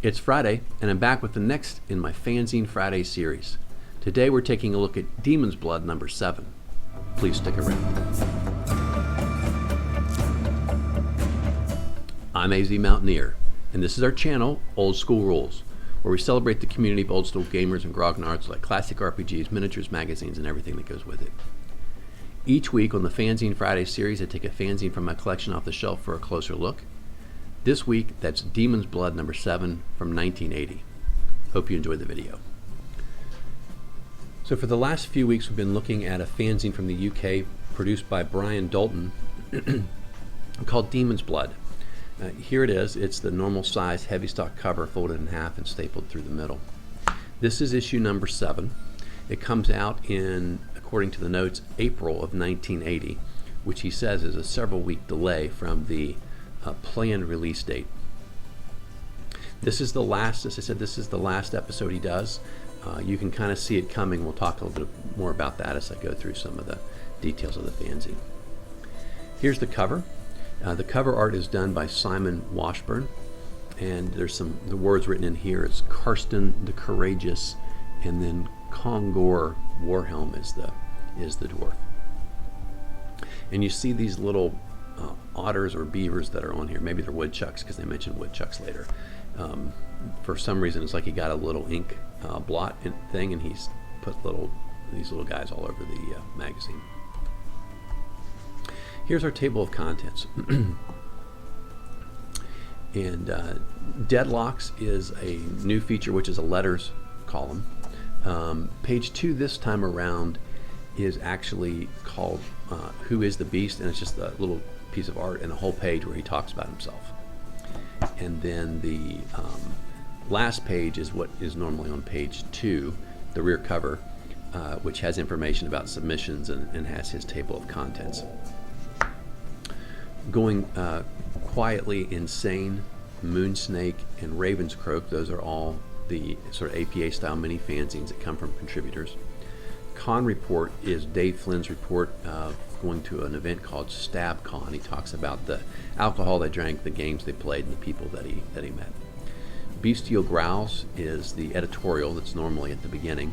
It's Friday, and I'm back with the next in my Fanzine Friday series. Today we're taking a look at Demonsblood number 7. Please stick around. I'm AZ Mountaineer, and this is our channel, Old School Rules, where we celebrate the community of old school gamers and grognards like classic RPGs, miniatures, magazines, and everything that goes with it. Each week on the Fanzine Friday series, I take a fanzine from my collection off the shelf for a closer look. This week, that's Demonsblood number 7 from 1980. Hope you enjoy the video. So for the last few weeks, we've been looking at a fanzine from the UK produced by Brian Dolton called Demonsblood. Here it is. It's the normal size heavy stock cover folded in half and stapled through the middle. This is issue number 7. It comes out in, according to the notes, April of 1980, which he says is a several week delay from the planned release date. This is the last, as I said, this is the last episode he does. You can kind of see it coming. We'll talk a little bit more about that as I go through some of the details of the fanzine. Here's the cover. The cover art is done by Simon Washbourne, and there's the words written in here. It's Karsten the Courageous, and then Kongor Warhelm is the dwarf. And you see these little otters or beavers that are on here. Maybe they're woodchucks because they mention woodchucks later. For some reason, it's like he got a little ink blot thing, and he's put these little guys all over the magazine. Here's our table of contents. And Deadlocks is a new feature, which is a letters column. Page 2 this time around is actually called Who is the Beast? And it's just a little piece of art and a whole page where he talks about himself. And then the last page is what is normally on page 2, the rear cover, which has information about submissions and has his table of contents. Going Quietly Insane, Moonsnake, and Ravenscroft, those are all the sort of APA style mini fanzines that come from contributors. Con Report is Dave Flynn's report of going to an event called Stabcon. He talks about the alcohol they drank, the games they played, and the people that he met. Beastial Grouse is the editorial that's normally at the beginning,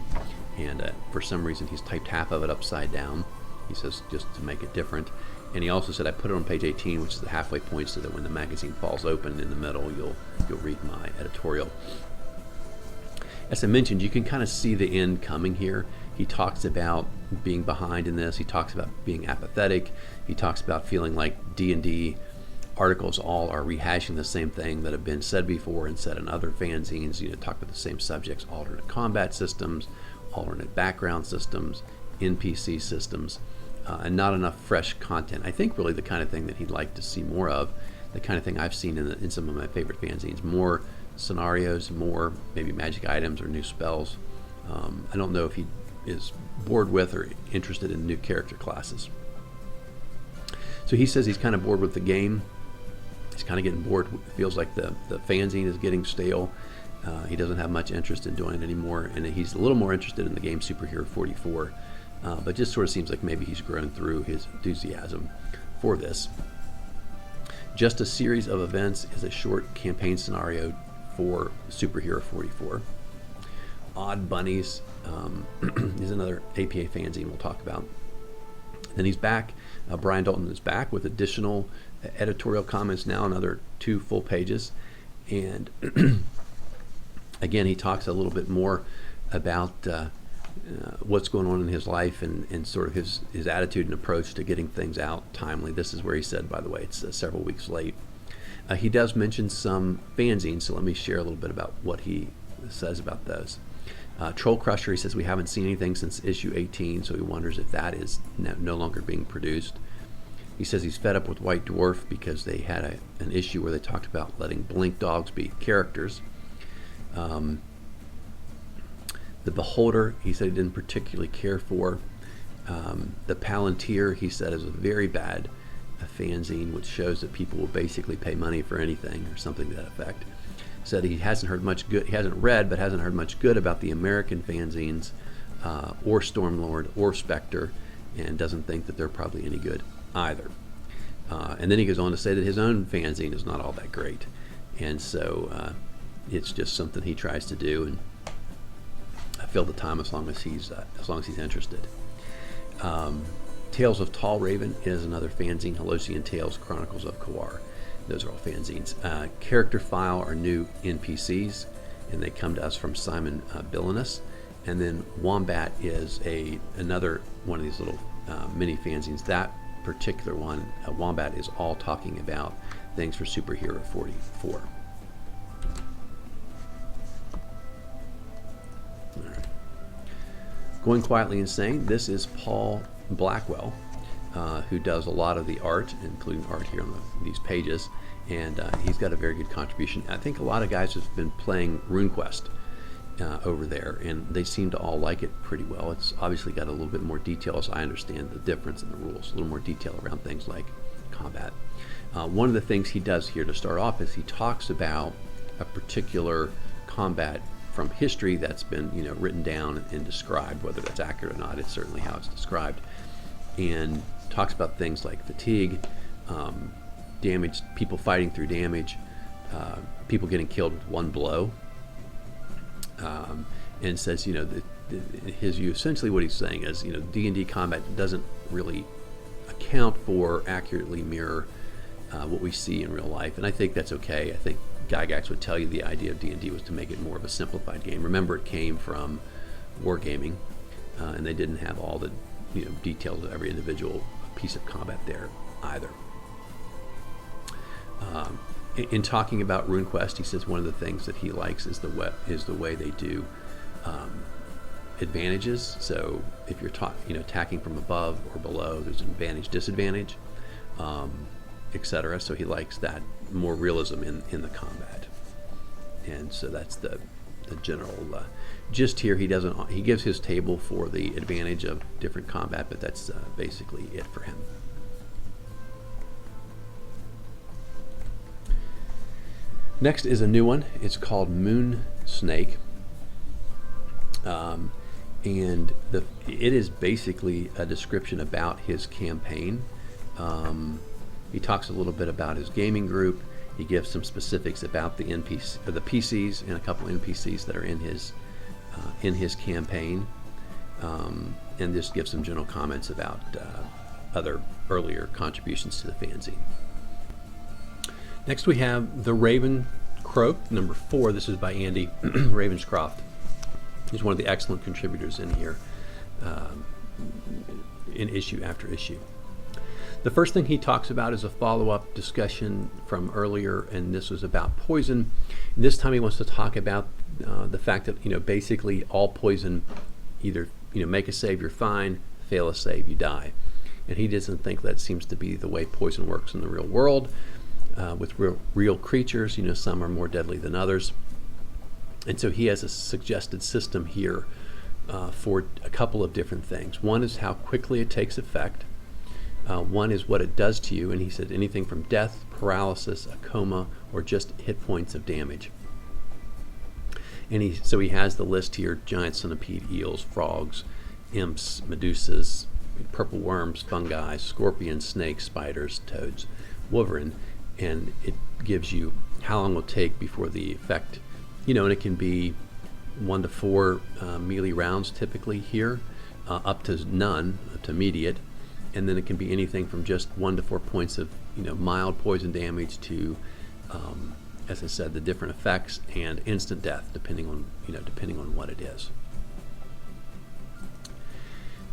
and for some reason he's typed half of it upside down. He says just to make it different. And he also said I put it on page 18, which is the halfway point, so that when the magazine falls open in the middle, you'll read my editorial. As I mentioned, you can kind of see the end coming here. He talks about being behind in this. He talks about being apathetic. He talks about feeling like D&D articles all are rehashing the same thing that have been said before and said in other fanzines. Talk about the same subjects: alternate combat systems, alternate background systems, NPC systems, and not enough fresh content. I think really the kind of thing that he'd like to see more of, the kind of thing I've seen in some of my favorite fanzines: more scenarios, more maybe magic items or new spells. I don't know if he is bored with or interested in new character classes. So he says he's kind of bored with the game. He's kind of getting bored. It feels like the fanzine is getting stale. He doesn't have much interest in doing it anymore, and he's a little more interested in the game Superhero 44, but just sort of seems like maybe he's grown through his enthusiasm for this. Just a Series of Events is a short campaign scenario for Superhero 44. Odd Bunnies is another APA fanzine we'll talk about. Then he's back. Brian Dolton is back with additional editorial comments now, another 2 full pages. And again, he talks a little bit more about what's going on in his life and sort of his attitude and approach to getting things out timely. This is where he said, by the way, it's several weeks late. He does mention some fanzines, so let me share a little bit about what he says about those. Troll Crusher, he says we haven't seen anything since issue 18, so he wonders if that is no longer being produced. He says he's fed up with White Dwarf because they had an issue where they talked about letting blink dogs be characters. The Beholder, he said he didn't particularly care for. The Palantir, he said, is a very bad fanzine, which shows that people will basically pay money for anything or something to that effect. Said he hasn't heard much good. He hasn't read, but hasn't heard much good about the American fanzines, or Stormlord, or Spectre, and doesn't think that they're probably any good either. And then he goes on to say that his own fanzine is not all that great, and so it's just something he tries to do, and I fill the time as long as he's interested. Tales of Tall Raven is another fanzine. Halcyon Tales, Chronicles of Kawar. Those are all fanzines. Character File are new NPCs, and they come to us from Simon Billenness. And then Wombat is another one of these little mini fanzines. That particular one, Wombat, is all talking about things for Superhero 44. All right. Going Quietly Insane, this is Paul Blackwell, who does a lot of the art, including art here on these pages, and he's got a very good contribution. I think a lot of guys have been playing RuneQuest over there, and they seem to all like it pretty well. It's obviously got a little bit more detail, as I understand the difference in the rules, a little more detail around things like combat. One of the things he does here to start off is he talks about a particular combat from history that's been written down and described. Whether that's accurate or not, it's certainly how it's described, and talks about things like fatigue, damage, people fighting through damage, people getting killed with one blow, and says his view, essentially what he's saying is D&D combat doesn't really account for, accurately mirror what we see in real life, and I think that's okay. I think Gygax would tell you the idea of D&D was to make it more of a simplified game. Remember, it came from wargaming, and they didn't have all the details of every individual piece of combat there either. In talking about RuneQuest, he says one of the things that he likes is the way they do advantages. So if you're attacking from above or below, there's an advantage, disadvantage, etc. So he likes that more realism in the combat, and so that's the general gist here. He gives his table for the advantage of different combat, but that's basically it for him. Next is a new one. It's called Moonsnake, and it is basically a description about his campaign. He talks a little bit about his gaming group. He gives some specifics about the PCs and a couple NPCs that are in his campaign, and just gives some general comments about other earlier contributions to the fanzine. Next we have The Ravenscroft, number 4. This is by Andy Ravenscroft. He's one of the excellent contributors in here, in issue after issue. The first thing he talks about is a follow-up discussion from earlier, and this was about poison. This time he wants to talk about the fact that basically all poison, either make a save, you're fine; fail a save, you die. And he doesn't think that seems to be the way poison works in the real world. With real creatures, some are more deadly than others, and so he has a suggested system here for a couple of different things. One is how quickly it takes effect. One is what it does to you, and he said anything from death, paralysis, a coma, or just hit points of damage. And so he has the list here: giant centipede, eels, frogs, imps, medusas, purple worms, fungi, scorpions, snakes, spiders, toads, wolverine. And it gives you how long it will take before the effect, and it can be 1 to 4 melee rounds typically here, up to none, up to immediate, and then it can be anything from just 1 to 4 points of mild poison damage to, as I said, the different effects, and instant death depending on what it is.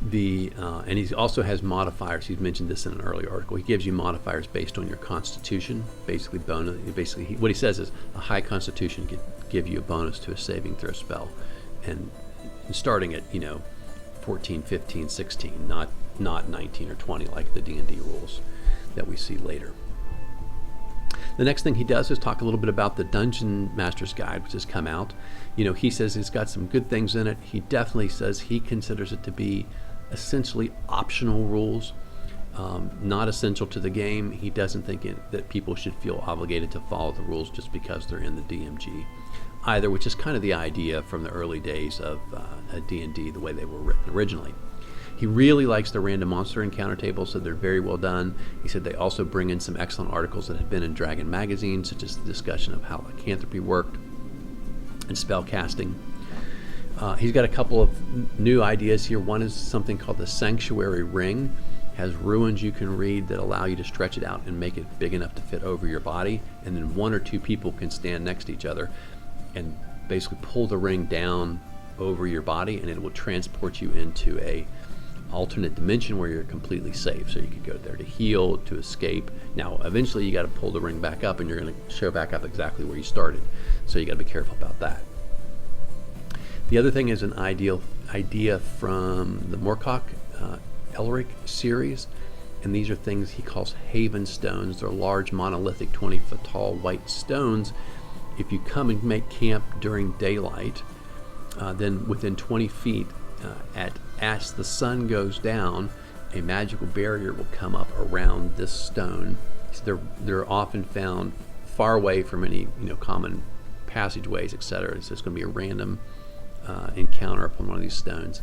And he also has modifiers. He's mentioned this in an earlier article. He gives you modifiers based on your constitution, basically bonus. Basically, what he says is a high constitution could give you a bonus to a saving throw spell, and starting at 14, 15, 16, not 19 or 20 like the D&D rules that we see later. The next thing he does is talk a little bit about the Dungeon Master's Guide, which has come out. He says it's got some good things in it. He definitely says he considers it to be essentially optional rules, not essential to the game. He doesn't think that people should feel obligated to follow the rules just because they're in the DMG either, which is kind of the idea from the early days of D&D, the way they were written originally. He really likes the random monster encounter tables, so they're very well done. He said they also bring in some excellent articles that have been in Dragon magazine, such as the discussion of how lycanthropy worked. and spell casting. He's got a couple of new ideas here. One is something called the Sanctuary Ring. Has runes you can read that allow you to stretch it out and make it big enough to fit over your body, and then 1 or 2 people can stand next to each other and basically pull the ring down over your body, and it will transport you into a alternate dimension where you're completely safe. So you could go there to heal, to escape. Now eventually you got to pull the ring back up, and you're going to show back up exactly where you started, so you got to be careful about that. The other thing is an idea from the Moorcock Elric series, and these are things he calls haven stones. They're large monolithic 20-foot tall white stones. If you come and make camp during daylight, then within 20 feet as the sun goes down, a magical barrier will come up around this stone. So they're often found far away from any common passageways, etc. So it's going to be a random encounter upon one of these stones,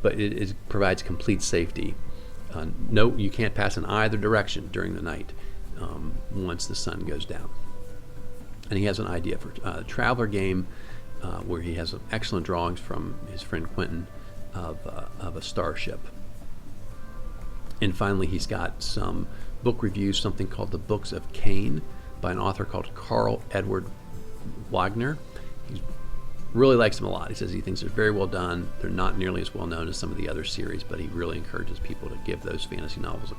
but it provides complete safety. No, you can't pass in either direction during the night once the sun goes down. And he has an idea for a traveler game where he has some excellent drawings from his friend Quentin of a starship. And finally, he's got some book reviews, something called the Books of Cain by an author called Carl Edward Wagner. He really likes them a lot. He says he thinks they're very well done. They're not nearly as well known as some of the other series, but he really encourages people to give those fantasy novels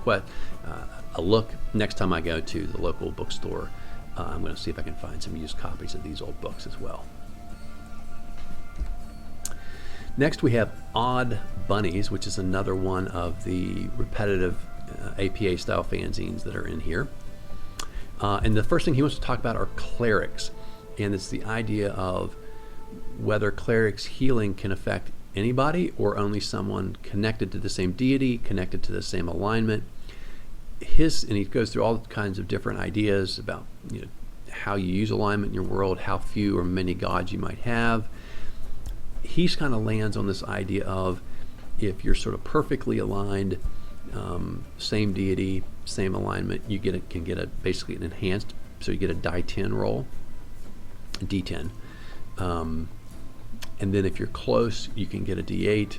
a look. Next time I go to the local bookstore, I'm going to see if I can find some used copies of these old books as well. Next we have Odd Bunnies, which is another one of the repetitive APA style fanzines that are in here. And the first thing he wants to talk about are clerics, and it's the idea of whether clerics' healing can affect anybody or only someone connected to the same deity, connected to the same alignment. And he goes through all kinds of different ideas about how you use alignment in your world, how few or many gods you might have. He kind of lands on this idea of if you're sort of perfectly aligned, same deity, same alignment, you can get basically an enhanced, so you get a die 10 roll, D10. And then if you're close, you can get a D8,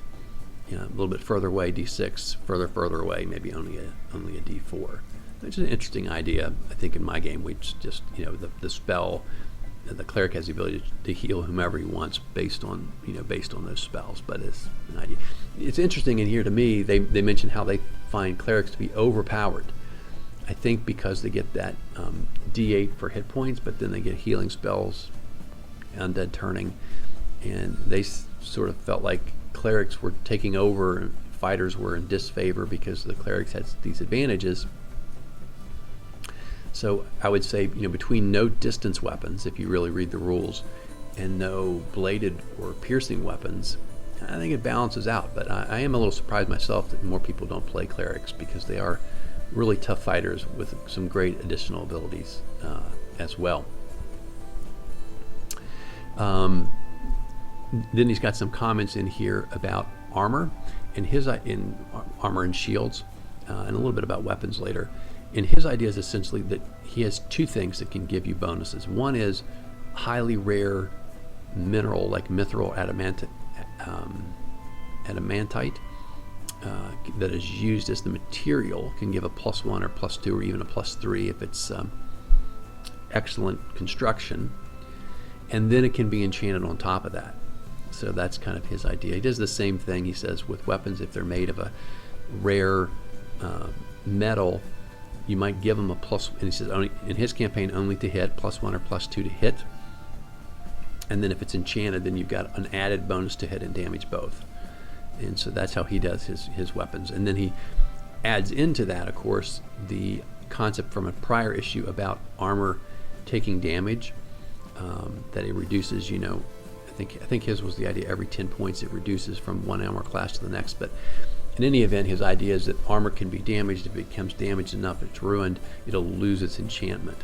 a little bit further away, D6, further away, maybe only a D4. Which is an interesting idea. I think in my game, we just the spell, the cleric has the ability to heal whomever he wants based on those spells. But it's an idea. It's interesting in here to me. They mention how they find clerics to be overpowered. I think because they get that D8 for hit points, but then they get healing spells, undead turning, and they sort of felt like clerics were taking over and fighters were in disfavor because the clerics had these advantages. So I would say, between no distance weapons, if you really read the rules, and no bladed or piercing weapons, I think it balances out. But I am a little surprised myself that more people don't play clerics, because they are really tough fighters with some great additional abilities as well. Then he's got some comments in here about armor, and armor and shields, and a little bit about weapons later. And his idea is essentially that he has 2 things that can give you bonuses. One is highly rare mineral like mithril adamantite that is used as the material, can give a +1 or +2 or even a +3 if it's excellent construction. And then it can be enchanted on top of that. So that's kind of his idea. He does the same thing, he says, with weapons. If they're made of a rare metal, you might give them a plus, and he says only in his campaign only to hit, +1 or +2 to hit. And then if it's enchanted, then you've got an added bonus to hit and damage both. And so that's how he does his weapons. And then he adds into that, of course, the concept from a prior issue about armor taking damage, that it reduces, I think his was the idea, every 10 points it reduces from one armor class to the next. But in any event, his idea is that armor can be damaged. If it becomes damaged enough, it's ruined, it'll lose its enchantment.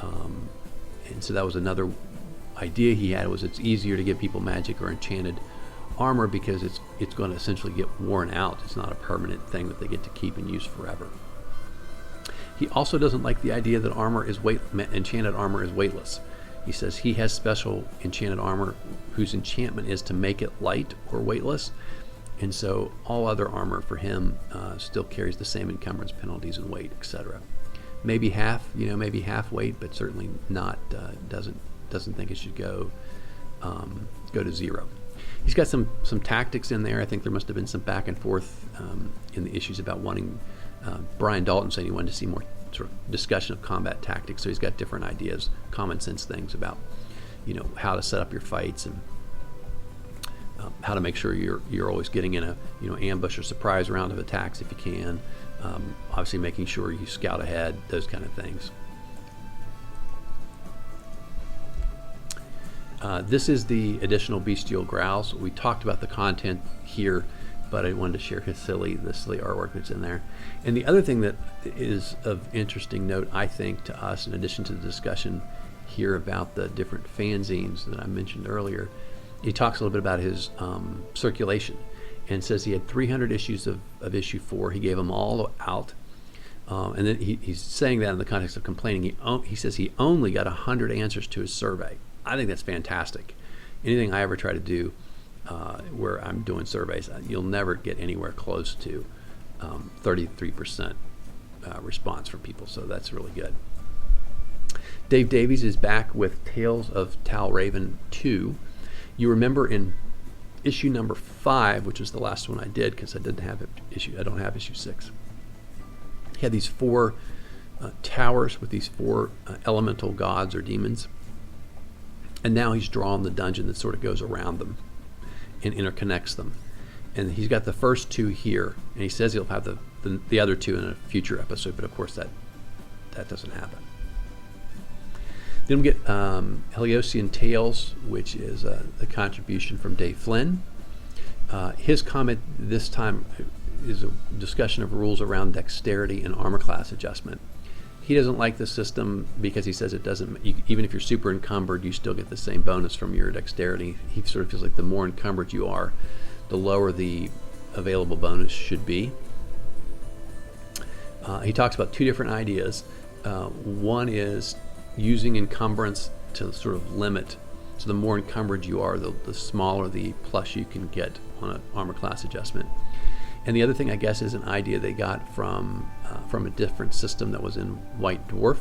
And so that was another idea he had, was it's easier to give people magic or enchanted armor because it's going to essentially get worn out. It's not a permanent thing that they get to keep and use forever. He also doesn't like the idea that enchanted armor is weightless. He says he has special enchanted armor whose enchantment is to make it light or weightless, and so all other armor for him still carries the same encumbrance penalties and weight, etc. Maybe half, maybe half weight, but certainly not. Doesn't think it should go to 0. He's got some tactics in there. I think there must have been some back and forth in the issues about wanting. Brian Dolton said he wanted to see more sort of discussion of combat tactics. So he's got different ideas, common sense things about, how to set up your fights and how to make sure you're always getting in a ambush or surprise round of attacks if you can. Obviously, making sure you scout ahead, those kind of things. This is the additional Beastial Grouse. We talked about the content here, but I wanted to share the silly artwork that's in there. And the other thing that is of interesting note, I think, to us, in addition to the discussion here about the different fanzines that I mentioned earlier, he talks a little bit about his circulation and says he had 300 issues of issue 4. He gave them all out. And then he's saying that in the context of complaining. He says he only got 100 answers to his survey. I think that's fantastic. Anything I ever try to do where I'm doing surveys, you'll never get anywhere close to 33% response from people, so that's really good. Dave Davies is back with Tales of Talraven 2. You remember in issue number 5, which was the last one I did because I don't have issue 6. He had these 4 towers with these 4 elemental gods or demons. And now he's drawn the dungeon that sort of goes around them and interconnects them. And he's got the first 2 here, and he says he'll have the other 2 in a future episode, but of course that doesn't happen. Then we get Heliosian Tales, which is the contribution from Dave Flin. His comment this time is a discussion of rules around dexterity and armor class adjustment. He doesn't like the system because he says it doesn't, even if you're super encumbered, you still get the same bonus from your dexterity. He sort of feels like the more encumbered you are, the lower the available bonus should be. He talks about 2 different ideas. One is using encumbrance to sort of limit, so the more encumbered you are, the smaller the plus you can get on an armor class adjustment. And the other thing, I guess, is an idea they got from a different system that was in White Dwarf,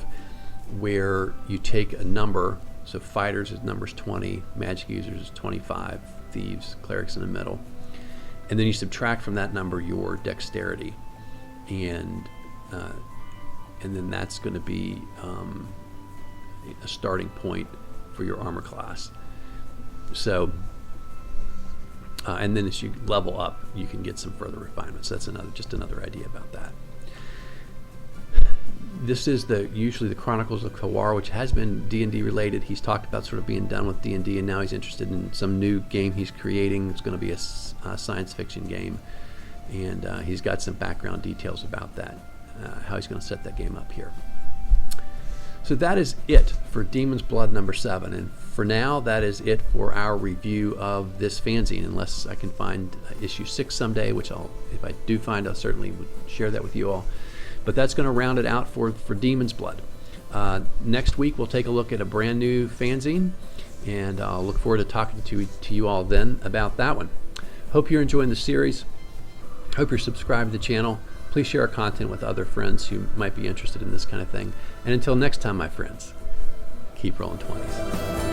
where you take a number, so fighters is numbers 20, magic users is 25, thieves, clerics in the middle, and then you subtract from that number your dexterity, and then that's going to be a starting point for your armor class. So, and then as you level up, you can get some further refinements. That's just another idea about that. This is usually the Chronicles of Kawar, which has been D&D related. He's talked about sort of being done with D&D, and now he's interested in some new game he's creating. It's going to be a science fiction game, and he's got some background details about that, how he's going to set that game up here. So that is it for Demonsblood number 7, and for now that is it for our review of this fanzine, unless I can find issue 6 someday, which if I do find, I'll certainly would share that with you all. But that's going to round it out for Demonsblood. Next week we'll take a look at a brand new fanzine, and I'll look forward to talking to you all then about that one. Hope you're enjoying the series. Hope you're subscribed to the channel. Please share our content with other friends who might be interested in this kind of thing. And until next time, my friends, keep rolling 20s.